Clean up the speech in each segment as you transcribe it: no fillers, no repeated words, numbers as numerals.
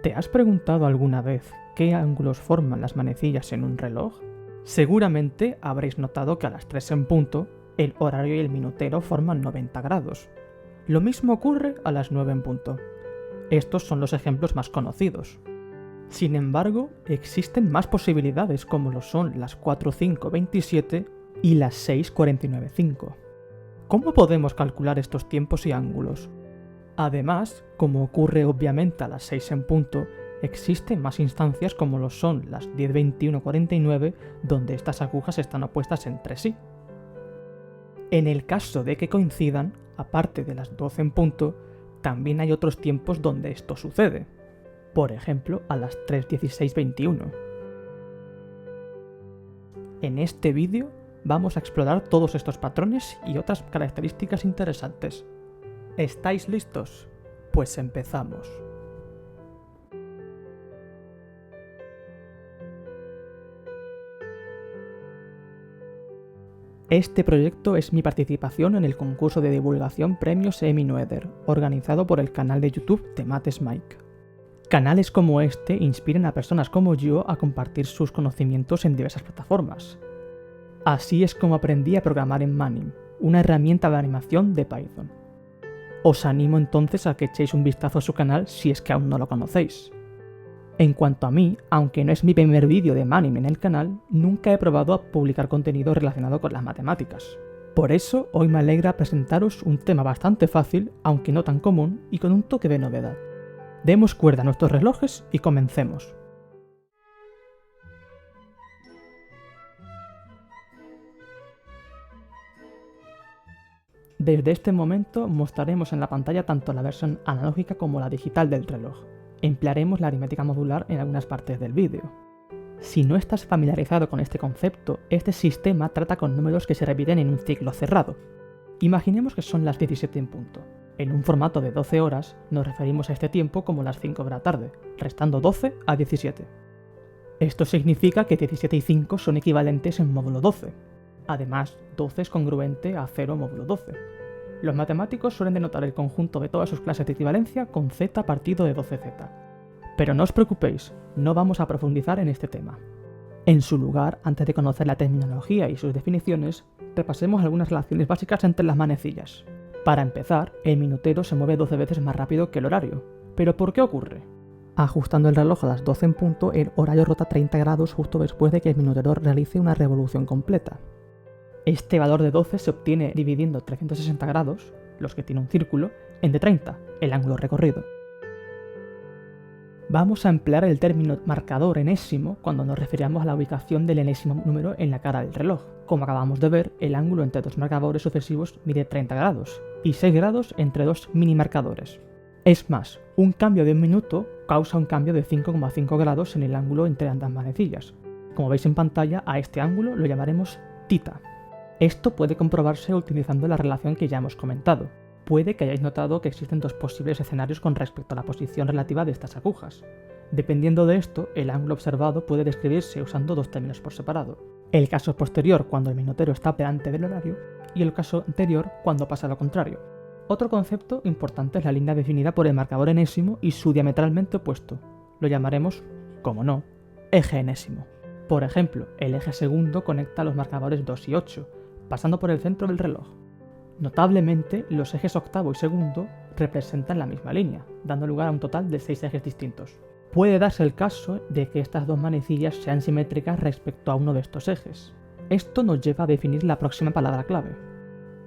¿Te has preguntado alguna vez qué ángulos forman las manecillas en un reloj? Seguramente habréis notado que a las 3 en punto, el horario y el minutero forman 90 grados. Lo mismo ocurre a las 9 en punto. Estos son los ejemplos más conocidos. Sin embargo, existen más posibilidades como lo son las 4:5:27 y las 6:49:5. ¿Cómo podemos calcular estos tiempos y ángulos? Además, como ocurre obviamente a las 6 en punto, existen más instancias como lo son las 10:21:49, donde estas agujas están opuestas entre sí. En el caso de que coincidan, aparte de las 12 en punto, también hay otros tiempos donde esto sucede. Por ejemplo, a las 3:16:21. En este vídeo vamos a explorar todos estos patrones y otras características interesantes. ¿Estáis listos? Pues empezamos. Este proyecto es mi participación en el concurso de divulgación Premios Emmy Noether, organizado por el canal de YouTube de Mates Mike. Canales como este inspiran a personas como yo a compartir sus conocimientos en diversas plataformas. Así es como aprendí a programar en Manim, una herramienta de animación de Python. Os animo entonces a que echéis un vistazo a su canal si es que aún no lo conocéis. En cuanto a mí, aunque no es mi primer vídeo de Manim en el canal, nunca he probado a publicar contenido relacionado con las matemáticas. Por eso, hoy me alegra presentaros un tema bastante fácil, aunque no tan común, y con un toque de novedad. Demos cuerda a nuestros relojes y comencemos. Desde este momento mostraremos en la pantalla tanto la versión analógica como la digital del reloj. Emplearemos la aritmética modular en algunas partes del vídeo. Si no estás familiarizado con este concepto, este sistema trata con números que se repiten en un ciclo cerrado. Imaginemos que son las 17 en punto. En un formato de 12 horas nos referimos a este tiempo como las 5 de la tarde, restando 12 a 17. Esto significa que 17 y 5 son equivalentes en módulo 12. Además, 12 es congruente a 0 módulo 12. Los matemáticos suelen denotar el conjunto de todas sus clases de equivalencia con z partido de 12z. Pero no os preocupéis, no vamos a profundizar en este tema. En su lugar, antes de conocer la terminología y sus definiciones, repasemos algunas relaciones básicas entre las manecillas. Para empezar, el minutero se mueve 12 veces más rápido que el horario. ¿Pero por qué ocurre? Ajustando el reloj a las 12 en punto, el horario rota 30 grados justo después de que el minutero realice una revolución completa. Este valor de 12 se obtiene dividiendo 360 grados, los que tiene un círculo, entre 30, el ángulo recorrido. Vamos a emplear el término marcador enésimo cuando nos refiramos a la ubicación del enésimo número en la cara del reloj. Como acabamos de ver, el ángulo entre dos marcadores sucesivos mide 30 grados y 6 grados entre dos mini marcadores. Es más, un cambio de un minuto causa un cambio de 5,5 grados en el ángulo entre ambas manecillas. Como veis en pantalla, a este ángulo lo llamaremos θ. Esto puede comprobarse utilizando la relación que ya hemos comentado. Puede que hayáis notado que existen dos posibles escenarios con respecto a la posición relativa de estas agujas. Dependiendo de esto, el ángulo observado puede describirse usando dos términos por separado. El caso posterior cuando el minutero está delante del horario y el caso anterior cuando pasa lo contrario. Otro concepto importante es la línea definida por el marcador enésimo y su diametralmente opuesto. Lo llamaremos, como no, eje enésimo. Por ejemplo, el eje segundo conecta los marcadores 2 y 8, pasando por el centro del reloj. Notablemente, los ejes octavo y segundo representan la misma línea, dando lugar a un total de 6 ejes distintos. Puede darse el caso de que estas dos manecillas sean simétricas respecto a uno de estos ejes. Esto nos lleva a definir la próxima palabra clave.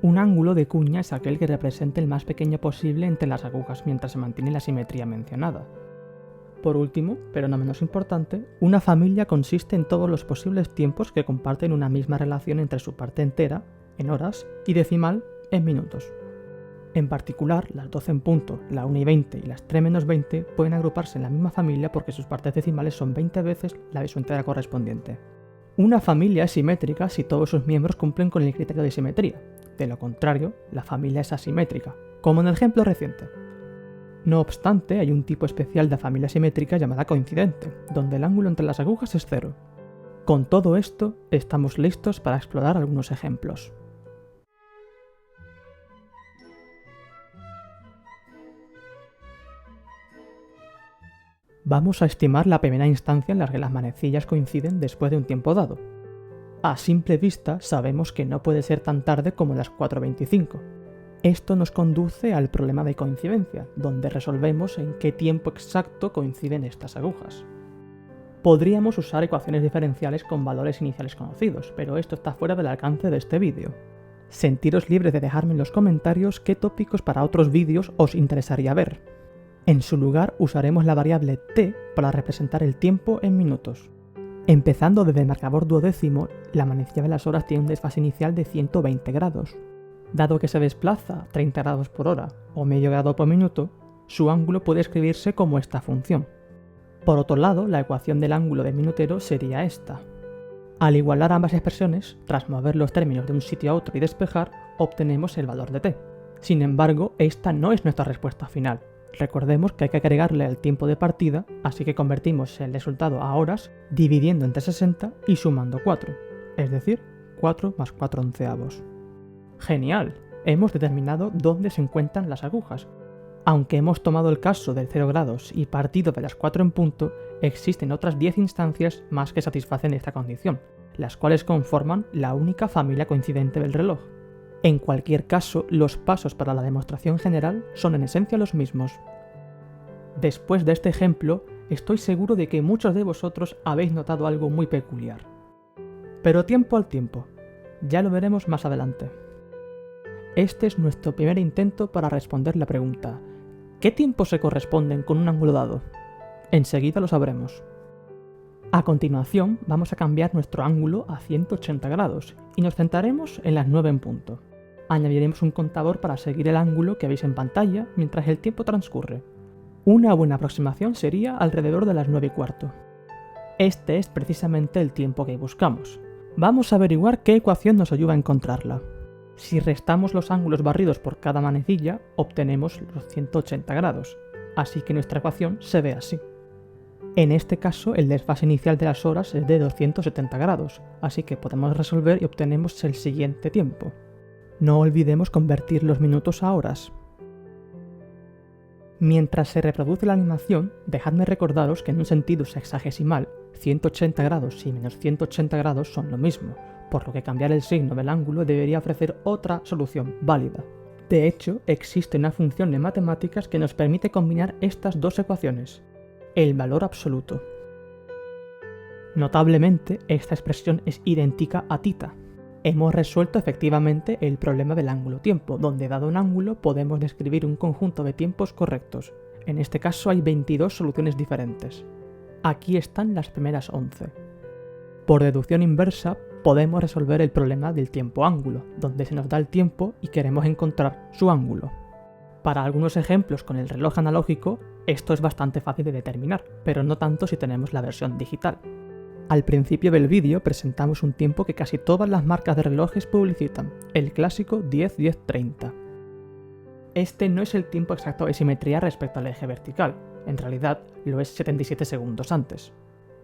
Un ángulo de cuña es aquel que represente el más pequeño posible entre las agujas mientras se mantiene la simetría mencionada. Por último, pero no menos importante, una familia consiste en todos los posibles tiempos que comparten una misma relación entre su parte entera, en horas, y decimal, en minutos. En particular, las 12 en punto, la 1 y 20 y las 3 menos 20 pueden agruparse en la misma familia porque sus partes decimales son 20 veces la de su entera correspondiente. Una familia es simétrica si todos sus miembros cumplen con el criterio de simetría. De lo contrario, la familia es asimétrica, como en el ejemplo reciente. No obstante, hay un tipo especial de familia simétrica llamada coincidente, donde el ángulo entre las agujas es 0. Con todo esto, estamos listos para explorar algunos ejemplos. Vamos a estimar la primera instancia en la que las manecillas coinciden después de un tiempo dado. A simple vista sabemos que no puede ser tan tarde como las 4:25. Esto nos conduce al problema de coincidencia, donde resolvemos en qué tiempo exacto coinciden estas agujas. Podríamos usar ecuaciones diferenciales con valores iniciales conocidos, pero esto está fuera del alcance de este vídeo. Sentiros libres de dejarme en los comentarios qué tópicos para otros vídeos os interesaría ver. En su lugar usaremos la variable t para representar el tiempo en minutos. Empezando desde el marcador duodécimo, la manecilla de las horas tiene un desfase inicial de 120 grados. Dado que se desplaza 30 grados por hora o medio grado por minuto, su ángulo puede escribirse como esta función. Por otro lado, la ecuación del ángulo del minutero sería esta. Al igualar ambas expresiones, tras mover los términos de un sitio a otro y despejar, obtenemos el valor de t. Sin embargo, esta no es nuestra respuesta final. Recordemos que hay que agregarle el tiempo de partida, así que convertimos el resultado a horas dividiendo entre 60 y sumando 4, es decir, 4 más 4/11. ¡Genial! Hemos determinado dónde se encuentran las agujas. Aunque hemos tomado el caso del 0 grados y partido de las 4 en punto, existen otras 10 instancias más que satisfacen esta condición, las cuales conforman la única familia coincidente del reloj. En cualquier caso, los pasos para la demostración general son en esencia los mismos. Después de este ejemplo, estoy seguro de que muchos de vosotros habéis notado algo muy peculiar. Pero tiempo al tiempo, ya lo veremos más adelante. Este es nuestro primer intento para responder la pregunta: ¿qué tiempos se corresponden con un ángulo dado? Enseguida lo sabremos. A continuación, vamos a cambiar nuestro ángulo a 180 grados y nos centraremos en las 9 en punto. Añadiremos un contador para seguir el ángulo que veis en pantalla mientras el tiempo transcurre. Una buena aproximación sería alrededor de las 9:15. Este es precisamente el tiempo que buscamos. Vamos a averiguar qué ecuación nos ayuda a encontrarla. Si restamos los ángulos barridos por cada manecilla, obtenemos los 180 grados, así que nuestra ecuación se ve así. En este caso, el desfase inicial de las horas es de 270 grados, así que podemos resolver y obtenemos el siguiente tiempo. No olvidemos convertir los minutos a horas. Mientras se reproduce la animación, dejadme recordaros que en un sentido sexagesimal, 180 grados y menos 180 grados son lo mismo, por lo que cambiar el signo del ángulo debería ofrecer otra solución válida. De hecho, existe una función de matemáticas que nos permite combinar estas dos ecuaciones: el valor absoluto. Notablemente, esta expresión es idéntica a θ. Hemos resuelto efectivamente el problema del ángulo-tiempo, donde dado un ángulo podemos describir un conjunto de tiempos correctos. En este caso hay 22 soluciones diferentes. Aquí están las primeras 11. Por deducción inversa, podemos resolver el problema del tiempo-ángulo, donde se nos da el tiempo y queremos encontrar su ángulo. Para algunos ejemplos con el reloj analógico, esto es bastante fácil de determinar, pero no tanto si tenemos la versión digital. Al principio del vídeo presentamos un tiempo que casi todas las marcas de relojes publicitan, el clásico 10-10-30. Este no es el tiempo exacto de simetría respecto al eje vertical, en realidad lo es 77 segundos antes.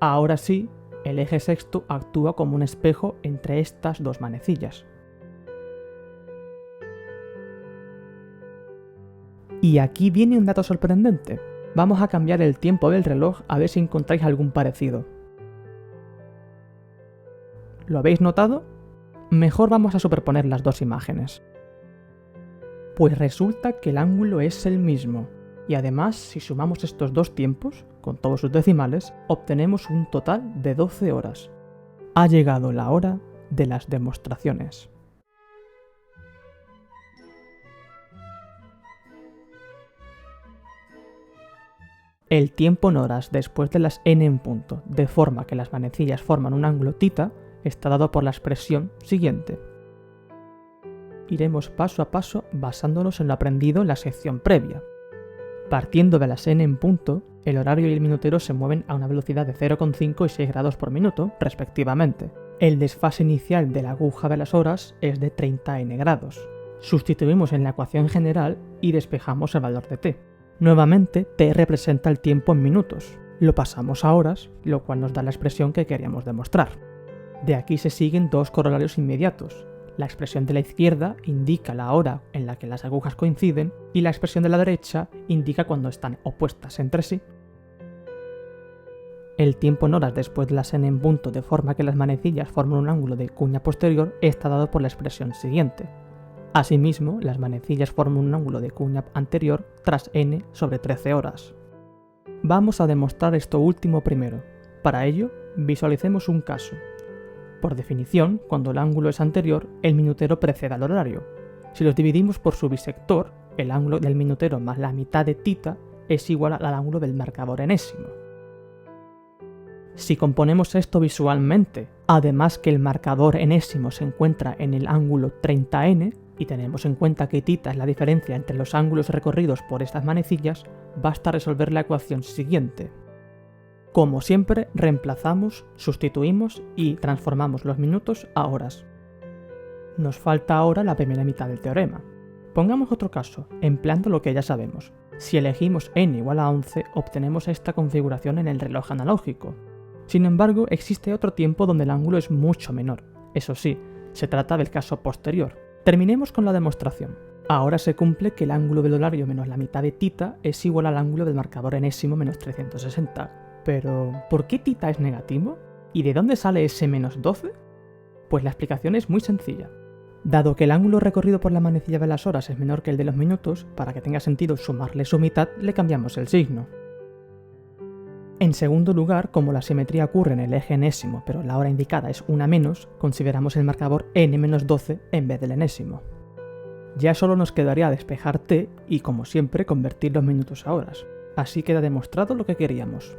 Ahora sí, el eje sexto actúa como un espejo entre estas dos manecillas. Y aquí viene un dato sorprendente. Vamos a cambiar el tiempo del reloj a ver si encontráis algún parecido. ¿Lo habéis notado? Mejor vamos a superponer las dos imágenes. Pues resulta que el ángulo es el mismo, y además si sumamos estos dos tiempos, con todos sus decimales, obtenemos un total de 12 horas. Ha llegado la hora de las demostraciones. El tiempo en horas después de las n en punto, de forma que las manecillas forman un ángulo θ, está dado por la expresión siguiente. Iremos paso a paso basándonos en lo aprendido en la sección previa. Partiendo de las n en punto, el horario y el minutero se mueven a una velocidad de 0,5 y 6 grados por minuto, respectivamente. El desfase inicial de la aguja de las horas es de 30 n grados. Sustituimos en la ecuación general y despejamos el valor de t. Nuevamente, t representa el tiempo en minutos. Lo pasamos a horas, lo cual nos da la expresión que queríamos demostrar. De aquí se siguen dos corolarios inmediatos. La expresión de la izquierda indica la hora en la que las agujas coinciden y la expresión de la derecha indica cuando están opuestas entre sí. El tiempo en horas después de las n en punto de forma que las manecillas forman un ángulo de cuña posterior está dado por la expresión siguiente. Asimismo, las manecillas forman un ángulo de cuña anterior tras n sobre 13 horas. Vamos a demostrar esto último primero. Para ello, visualicemos un caso. Por definición, cuando el ángulo es anterior, el minutero precede al horario. Si los dividimos por su bisector, el ángulo del minutero más la mitad de θ es igual al ángulo del marcador enésimo. Si componemos esto visualmente, además que el marcador enésimo se encuentra en el ángulo 30n, y tenemos en cuenta que θ es la diferencia entre los ángulos recorridos por estas manecillas, basta resolver la ecuación siguiente. Como siempre, reemplazamos, sustituimos y transformamos los minutos a horas. Nos falta ahora la primera mitad del teorema. Pongamos otro caso, empleando lo que ya sabemos. Si elegimos n igual a 11, obtenemos esta configuración en el reloj analógico. Sin embargo, existe otro tiempo donde el ángulo es mucho menor. Eso sí, se trata del caso posterior. Terminemos con la demostración. Ahora se cumple que el ángulo del horario menos la mitad de θ es igual al ángulo del marcador enésimo menos 360. Pero, ¿por qué θ es negativo? ¿Y de dónde sale ese menos 12? Pues la explicación es muy sencilla. Dado que el ángulo recorrido por la manecilla de las horas es menor que el de los minutos, para que tenga sentido sumarle su mitad, le cambiamos el signo. En segundo lugar, como la simetría ocurre en el eje enésimo, pero la hora indicada es una menos, consideramos el marcador n-12 en vez del enésimo. Ya solo nos quedaría despejar t y, como siempre, convertir los minutos a horas. Así queda demostrado lo que queríamos.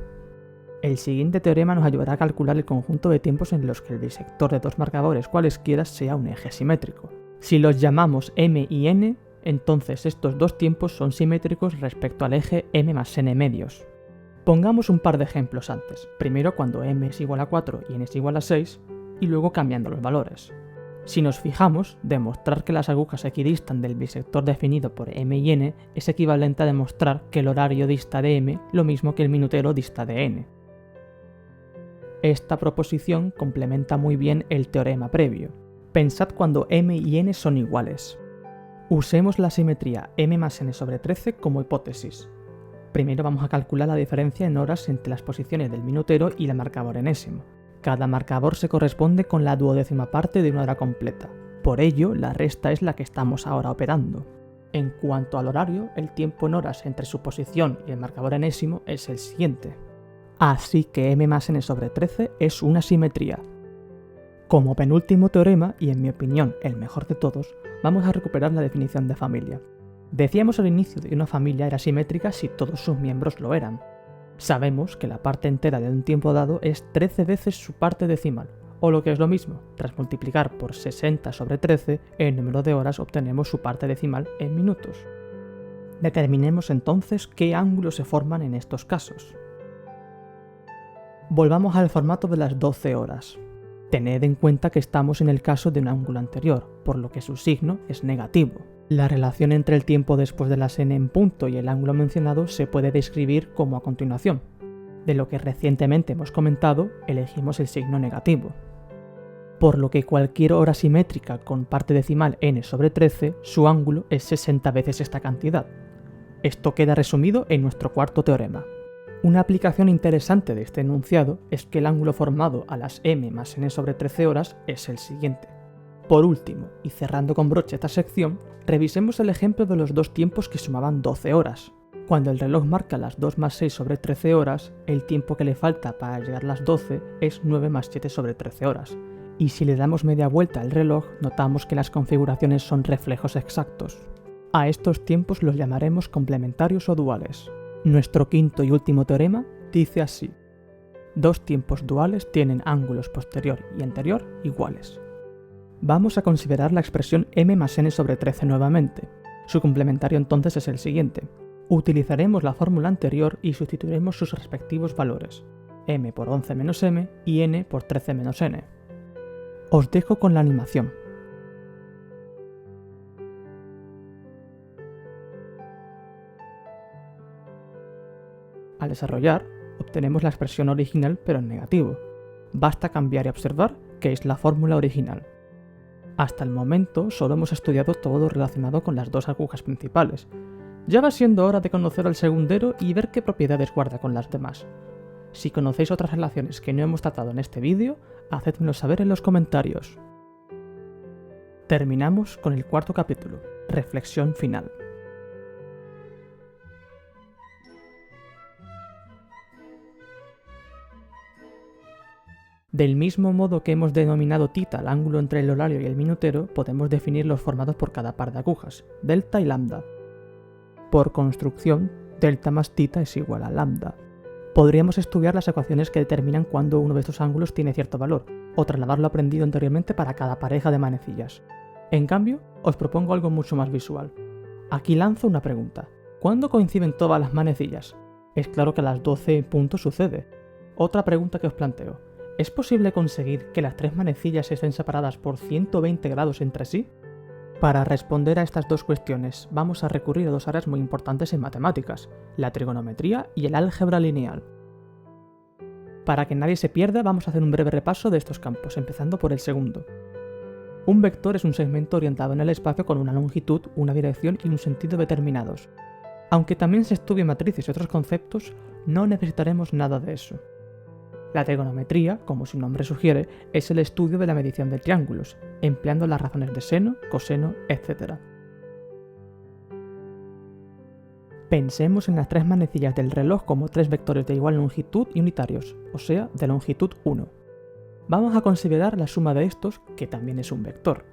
El siguiente teorema nos ayudará a calcular el conjunto de tiempos en los que el bisector de dos marcadores cualesquiera sea un eje simétrico. Si los llamamos m y n, entonces estos dos tiempos son simétricos respecto al eje m más n medios. Pongamos un par de ejemplos antes, primero cuando m es igual a 4 y n es igual a 6, y luego cambiando los valores. Si nos fijamos, demostrar que las agujas equidistan del bisector definido por m y n es equivalente a demostrar que el horario dista de m lo mismo que el minutero dista de n. Esta proposición complementa muy bien el teorema previo. Pensad cuando m y n son iguales. Usemos la simetría m más n sobre 13 como hipótesis. Primero vamos a calcular la diferencia en horas entre las posiciones del minutero y el marcador enésimo. Cada marcador se corresponde con la duodécima parte de una hora completa. Por ello, la resta es la que estamos ahora operando. En cuanto al horario, el tiempo en horas entre su posición y el marcador enésimo es el siguiente. Así que m más n sobre 13 es una simetría. Como penúltimo teorema, y en mi opinión el mejor de todos, vamos a recuperar la definición de familia. Decíamos al inicio de que una familia era simétrica si todos sus miembros lo eran. Sabemos que la parte entera de un tiempo dado es 13 veces su parte decimal, o lo que es lo mismo, tras multiplicar por 60 sobre 13 el número de horas obtenemos su parte decimal en minutos. Determinemos entonces qué ángulos se forman en estos casos. Volvamos al formato de las 12 horas. Tened en cuenta que estamos en el caso de un ángulo anterior, por lo que su signo es negativo. La relación entre el tiempo después de las n en punto y el ángulo mencionado se puede describir como a continuación. De lo que recientemente hemos comentado, elegimos el signo negativo. Por lo que cualquier hora simétrica con parte decimal n sobre 13, su ángulo es 60 veces esta cantidad. Esto queda resumido en nuestro cuarto teorema. Una aplicación interesante de este enunciado es que el ángulo formado a las m más n sobre 13 horas es el siguiente. Por último, y cerrando con broche esta sección, revisemos el ejemplo de los dos tiempos que sumaban 12 horas. Cuando el reloj marca las 2 más 6 sobre 13 horas, el tiempo que le falta para llegar a las 12 es 9 más 7 sobre 13 horas. Y si le damos media vuelta al reloj, notamos que las configuraciones son reflejos exactos. A estos tiempos los llamaremos complementarios o duales. Nuestro quinto y último teorema dice así: dos tiempos duales tienen ángulos posterior y anterior iguales. Vamos a considerar la expresión m más n sobre 13 nuevamente. Su complementario entonces es el siguiente. Utilizaremos la fórmula anterior y sustituiremos sus respectivos valores, m por 11 menos m y n por 13 menos n. Os dejo con la animación. Al desarrollar, obtenemos la expresión original pero en negativo. Basta cambiar y observar que es la fórmula original. Hasta el momento solo hemos estudiado todo lo relacionado con las dos agujas principales. Ya va siendo hora de conocer al segundero y ver qué propiedades guarda con las demás. Si conocéis otras relaciones que no hemos tratado en este vídeo, hacedmelo saber en los comentarios. Terminamos con el cuarto capítulo, reflexión final. Del mismo modo que hemos denominado θ al ángulo entre el horario y el minutero, podemos definir los formados por cada par de agujas, delta y lambda. Por construcción, delta más θ es igual a lambda. Podríamos estudiar las ecuaciones que determinan cuándo uno de estos ángulos tiene cierto valor, o trasladar lo aprendido anteriormente para cada pareja de manecillas. En cambio, os propongo algo mucho más visual. Aquí lanzo una pregunta. ¿Cuándo coinciden todas las manecillas? Es claro que a las 12 en punto sucede. Otra pregunta que os planteo. ¿Es posible conseguir que las tres manecillas estén separadas por 120 grados entre sí? Para responder a estas dos cuestiones, vamos a recurrir a dos áreas muy importantes en matemáticas, la trigonometría y el álgebra lineal. Para que nadie se pierda, vamos a hacer un breve repaso de estos campos, empezando por el segundo. Un vector es un segmento orientado en el espacio con una longitud, una dirección y un sentido determinados. Aunque también se estudien matrices y otros conceptos, no necesitaremos nada de eso. La trigonometría, como su nombre sugiere, es el estudio de la medición de triángulos, empleando las razones de seno, coseno, etc. Pensemos en las tres manecillas del reloj como tres vectores de igual longitud y unitarios, o sea, de longitud 1. Vamos a considerar la suma de estos, que también es un vector.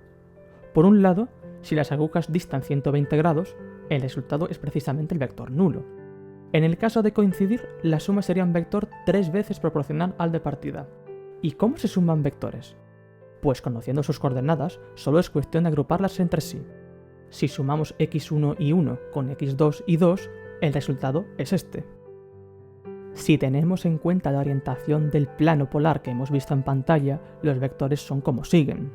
Por un lado, si las agujas distan 120 grados, el resultado es precisamente el vector nulo. En el caso de coincidir, la suma sería un vector 3 veces proporcional al de partida. ¿Y cómo se suman vectores? Pues conociendo sus coordenadas, solo es cuestión de agruparlas entre sí. Si sumamos x1 y 1 con x2 y 2, el resultado es este. Si tenemos en cuenta la orientación del plano polar que hemos visto en pantalla, los vectores son como siguen.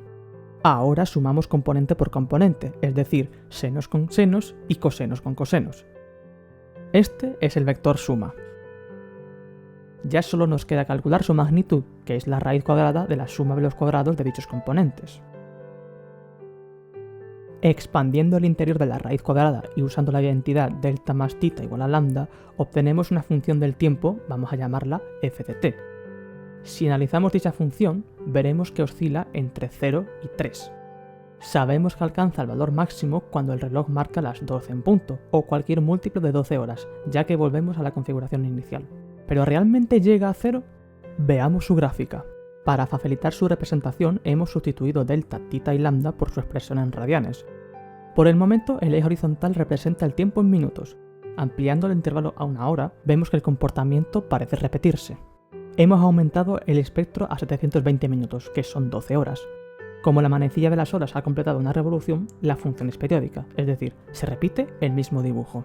Ahora sumamos componente por componente, es decir, senos con senos y cosenos con cosenos. Este es el vector suma. Ya solo nos queda calcular su magnitud, que es la raíz cuadrada de la suma de los cuadrados de dichos componentes. Expandiendo el interior de la raíz cuadrada y usando la identidad delta más θ igual a lambda, obtenemos una función del tiempo, vamos a llamarla f de t. Si analizamos dicha función, veremos que oscila entre 0 y 3. Sabemos que alcanza el valor máximo cuando el reloj marca las 12 en punto, o cualquier múltiplo de 12 horas, ya que volvemos a la configuración inicial. ¿Pero realmente llega a 0? Veamos su gráfica. Para facilitar su representación hemos sustituido delta, θ y lambda por su expresión en radianes. Por el momento, el eje horizontal representa el tiempo en minutos. Ampliando el intervalo a una hora, vemos que el comportamiento parece repetirse. Hemos aumentado el espectro a 720 minutos, que son 12 horas. Como la manecilla de las horas ha completado una revolución, la función es periódica, es decir, se repite el mismo dibujo.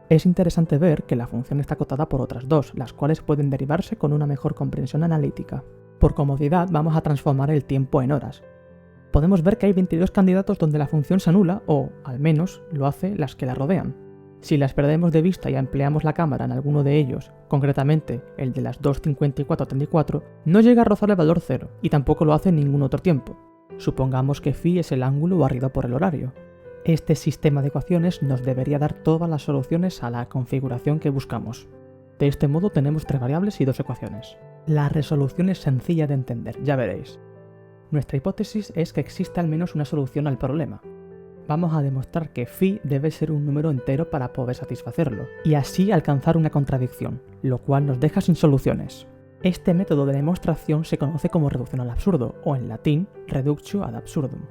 Es interesante ver que la función está acotada por otras dos, las cuales pueden derivarse con una mejor comprensión analítica. Por comodidad vamos a transformar el tiempo en horas. Podemos ver que hay 22 candidatos donde la función se anula, o, al menos, lo hace las que la rodean. Si las perdemos de vista y empleamos la cámara en alguno de ellos, concretamente el de las 2:54:34, no llega a rozar el valor 0, y tampoco lo hace en ningún otro tiempo. Supongamos que phi es el ángulo barrido por el horario. Este sistema de ecuaciones nos debería dar todas las soluciones a la configuración que buscamos. De este modo tenemos 3 variables y 2 ecuaciones. La resolución es sencilla de entender, ya veréis. Nuestra hipótesis es que existe al menos una solución al problema. Vamos a demostrar que phi debe ser un número entero para poder satisfacerlo, y así alcanzar una contradicción, lo cual nos deja sin soluciones. Este método de demostración se conoce como reducción al absurdo, o en latín, reductio ad absurdum.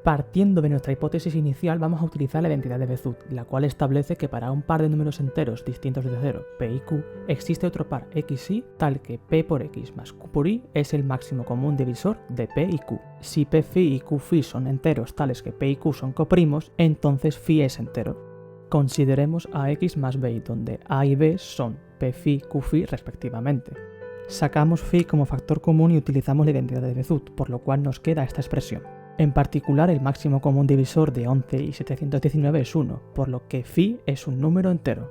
Partiendo de nuestra hipótesis inicial, vamos a utilizar la identidad de Bézout, la cual establece que para un par de números enteros distintos de 0, p y q, existe otro par x y tal que p por x más q por y es el máximo común divisor de p y q. Si p phi y q phi son enteros tales que p y q son coprimos, entonces phi es entero. Consideremos a x más b, donde a y b son p phi, q phi respectivamente. Sacamos phi como factor común y utilizamos la identidad de Bézout, por lo cual nos queda esta expresión. En particular, el máximo común divisor de 11 y 719 es 1, por lo que phi es un número entero.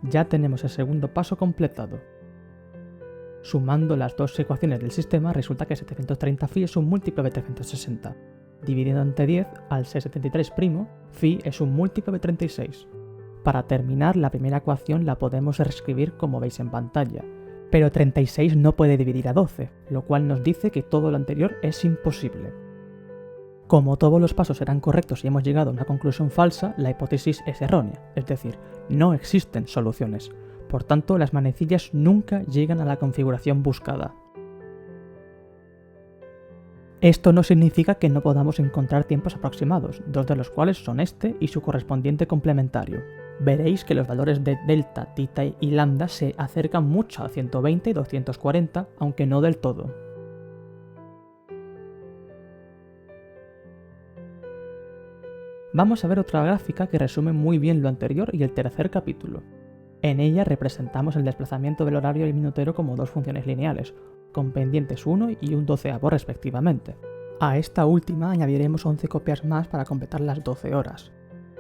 Ya tenemos el segundo paso completado. Sumando las dos ecuaciones del sistema, resulta que 730 phi es un múltiplo de 360. Dividiendo entre 10, al ser 73', phi es un múltiplo de 36. Para terminar, la primera ecuación la podemos reescribir como veis en pantalla, pero 36 no puede dividir a 12, lo cual nos dice que todo lo anterior es imposible. Como todos los pasos eran correctos y hemos llegado a una conclusión falsa, la hipótesis es errónea, es decir, no existen soluciones. Por tanto, las manecillas nunca llegan a la configuración buscada. Esto no significa que no podamos encontrar tiempos aproximados, dos de los cuales son este y su correspondiente complementario. Veréis que los valores de delta, tita y lambda se acercan mucho a 120 y 240, aunque no del todo. Vamos a ver otra gráfica que resume muy bien lo anterior y el tercer capítulo. En ella representamos el desplazamiento del horario y el minutero como dos funciones lineales, con pendientes 1 y un doceavo respectivamente. A esta última añadiremos 11 copias más para completar las 12 horas.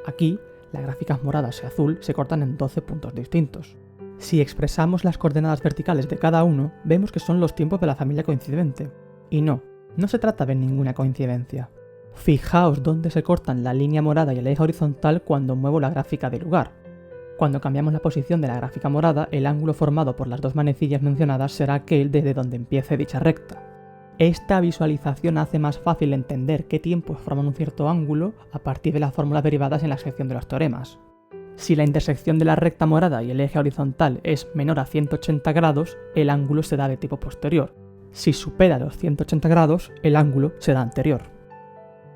Aquí, las gráficas moradas y azul se cortan en 12 puntos distintos. Si expresamos las coordenadas verticales de cada uno, vemos que son los tiempos de la familia coincidente. Y no se trata de ninguna coincidencia. Fijaos dónde se cortan la línea morada y el eje horizontal cuando muevo la gráfica de lugar. Cuando cambiamos la posición de la gráfica morada, el ángulo formado por las dos manecillas mencionadas será aquel desde donde empiece dicha recta. Esta visualización hace más fácil entender qué tiempos forman un cierto ángulo a partir de las fórmulas derivadas en la sección de los teoremas. Si la intersección de la recta morada y el eje horizontal es menor a 180 grados, el ángulo será de tipo posterior. Si supera los 180 grados, el ángulo será anterior.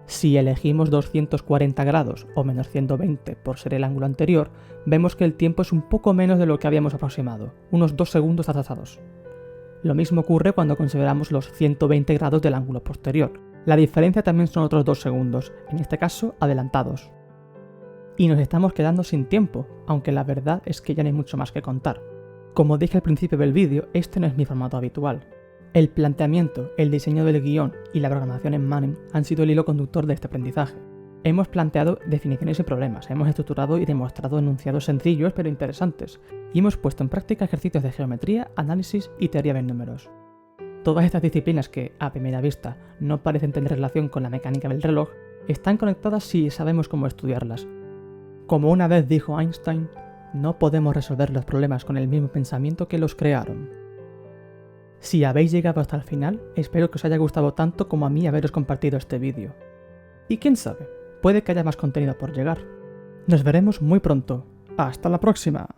Si elegimos 240 grados o menos 120 por ser el ángulo anterior, vemos que el tiempo es un poco menos de lo que habíamos aproximado, unos 2 segundos atrasados. Lo mismo ocurre cuando consideramos los 120 grados del ángulo posterior. La diferencia también son otros 2 segundos, en este caso adelantados. Y nos estamos quedando sin tiempo, aunque la verdad es que ya no hay mucho más que contar. Como dije al principio del vídeo, este no es mi formato habitual. El planteamiento, el diseño del guión y la programación en Manem han sido el hilo conductor de este aprendizaje. Hemos planteado definiciones y problemas, hemos estructurado y demostrado enunciados sencillos pero interesantes, y hemos puesto en práctica ejercicios de geometría, análisis y teoría de números. Todas estas disciplinas que, a primera vista, no parecen tener relación con la mecánica del reloj, están conectadas si sabemos cómo estudiarlas. Como una vez dijo Einstein, no podemos resolver los problemas con el mismo pensamiento que los crearon. Si habéis llegado hasta el final, espero que os haya gustado tanto como a mí haberos compartido este vídeo. Y quién sabe, puede que haya más contenido por llegar. Nos veremos muy pronto. ¡Hasta la próxima!